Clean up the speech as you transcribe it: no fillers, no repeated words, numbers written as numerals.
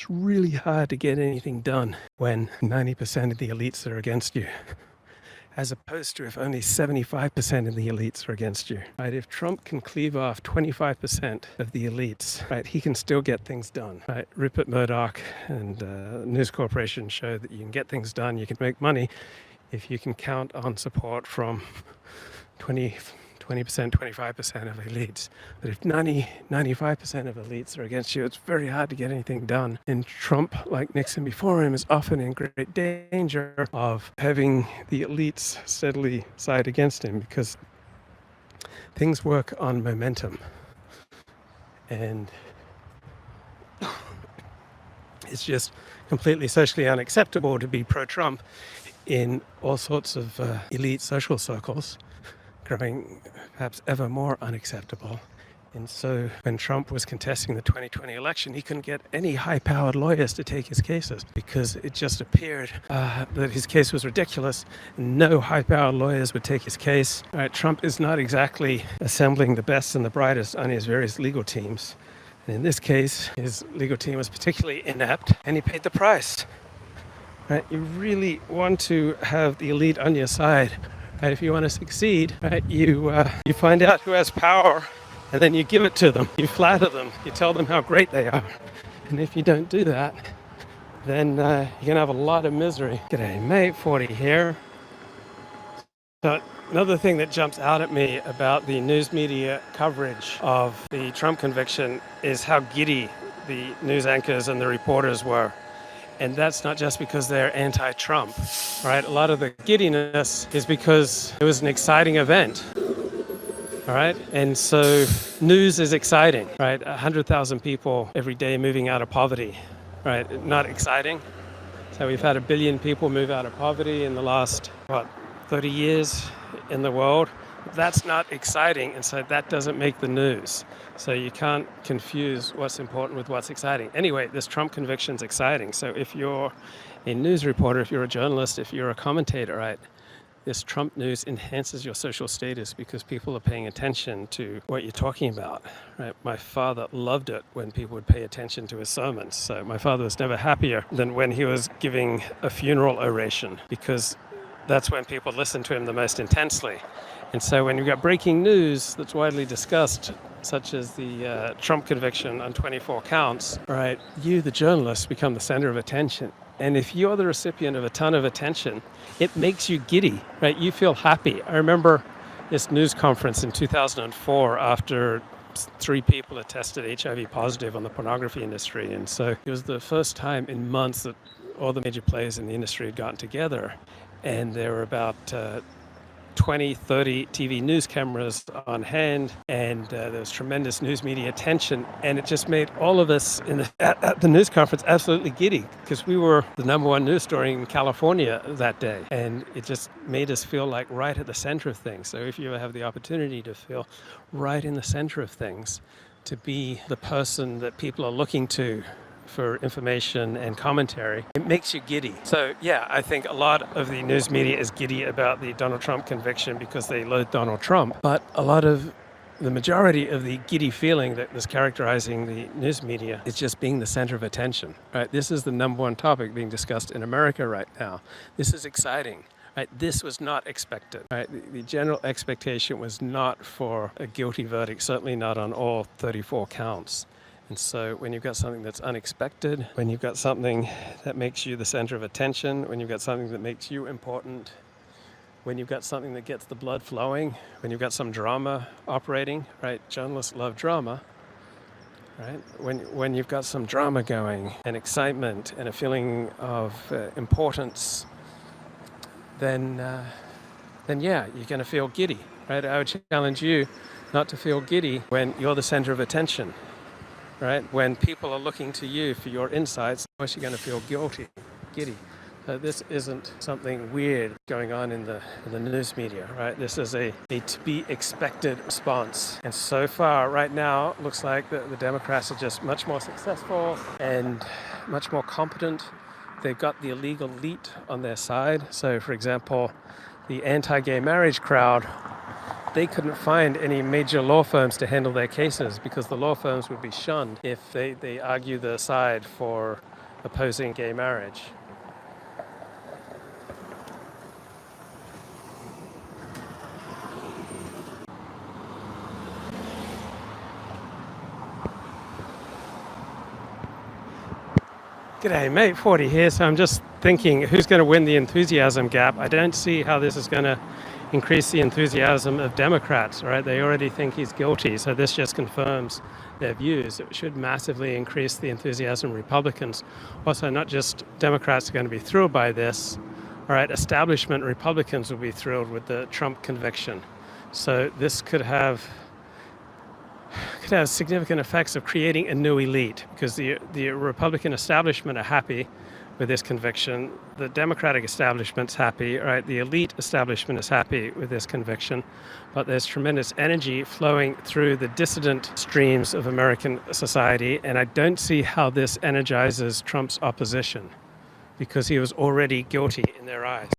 It's really hard to get anything done when 90% of the elites are against you, as opposed to if only 75% of the elites are against you. Right? If Trump can cleave off 25% of the elites, right, he can still get things done. Right? Rupert Murdoch and News Corporation show that you can get things done, you can make money if you can count on support from 20%, 25% of elites. But if 95% of elites are against you, it's very hard to get anything done. And Trump, like Nixon before him, is often in great danger of having the elites steadily side against him, because things work on momentum. And it's just completely socially unacceptable to be pro-Trump in all sorts of elite social circles, growing perhaps ever more unacceptable. And so when Trump was contesting the 2020 election, he couldn't get any high-powered lawyers to take his cases because it just appeared that his case was ridiculous and no high-powered lawyers would take his case. Trump is not exactly assembling the best and the brightest on his various legal teams. And in this case, his legal team was particularly inept, and he paid the price. Right? You really want to have the elite on your side. Right? If you want to succeed, right, you find out who has power, and then you give it to them. You flatter them. You tell them how great they are. And if you don't do that, then you're going to have a lot of misery. G'day, mate. 40 here. So another thing that jumps out at me about the news media coverage of the Trump conviction is how giddy the news anchors and the reporters were. And that's not just because they're anti-Trump, right? A lot of the giddiness is because it was an exciting event, all right? And so news is exciting, right? 100,000 people every day moving out of poverty, right? Not exciting. So we've had 1 billion people move out of poverty in the last, 30 years in the world. That's not exciting, and so that doesn't make the news. So you can't confuse what's important with what's exciting. Anyway, this Trump conviction's exciting. So if you're a news reporter, if you're a journalist, if you're a commentator, right, this Trump news enhances your social status because people are paying attention to what you're talking about. Right? My father loved it when people would pay attention to his sermons. So my father was never happier than when he was giving a funeral oration, because that's when people listen to him the most intensely. And so when you've got breaking news that's widely discussed, such as the Trump conviction on 24 counts, right, you, the journalist, become the center of attention. And if you're the recipient of a ton of attention, it makes you giddy, right? You feel happy. I remember this news conference in 2004 after 3 people had tested HIV positive on the pornography industry. And so it was the first time in months that all the major players in the industry had gotten together. And there were about 20, 30 TV news cameras on hand, and there was tremendous news media attention, and it just made all of us at the news conference absolutely giddy, because we were the #1 news story in California that day, and it just made us feel like right at the center of things. So if you ever have the opportunity to feel right in the center of things, to be the person that people are looking to for information and commentary, it makes you giddy. So yeah, I think a lot of the news media is giddy about the Donald Trump conviction because they loathe Donald Trump, but the majority of the giddy feeling that is characterizing the news media is just being the center of attention, right? This is the #1 topic being discussed in America right now. This is exciting. Right, this was not expected. Right? The general expectation was not for a guilty verdict, certainly not on all 34 counts. And so when you've got something that's unexpected, when you've got something that makes you the center of attention, when you've got something that makes you important, when you've got something that gets the blood flowing, when you've got some drama operating, right? Journalists love drama, right? When you've got some drama going and excitement and a feeling of importance, then yeah, you're going to feel giddy, right? I would challenge you not to feel giddy when you're the center of attention. Right? When people are looking to you for your insights, of course you're going to feel giddy. This isn't something weird going on in the news media, right? This is a to be expected response. And so far, right now, it looks like the Democrats are just much more successful and much more competent. They've got the illegal elite on their side. So, for example, the anti-gay marriage crowd they couldn't find any major law firms to handle their cases because the law firms would be shunned if they argue the side for opposing gay marriage. G'day, mate, 40 here. So I'm just thinking, who's going to win the enthusiasm gap? I don't see how this is going to increase the enthusiasm of Democrats, right? They already think he's guilty, so this just confirms their views. It should massively increase the enthusiasm of Republicans. Also, not just Democrats are going to be thrilled by this, all right, establishment Republicans will be thrilled with the Trump conviction. So this could have significant effects of creating a new elite because the Republican establishment are happy with this conviction. The Democratic establishment's happy, right? The elite establishment is happy with this conviction, but there's tremendous energy flowing through the dissident streams of American society, and I don't see how this energizes Trump's opposition because he was already guilty in their eyes.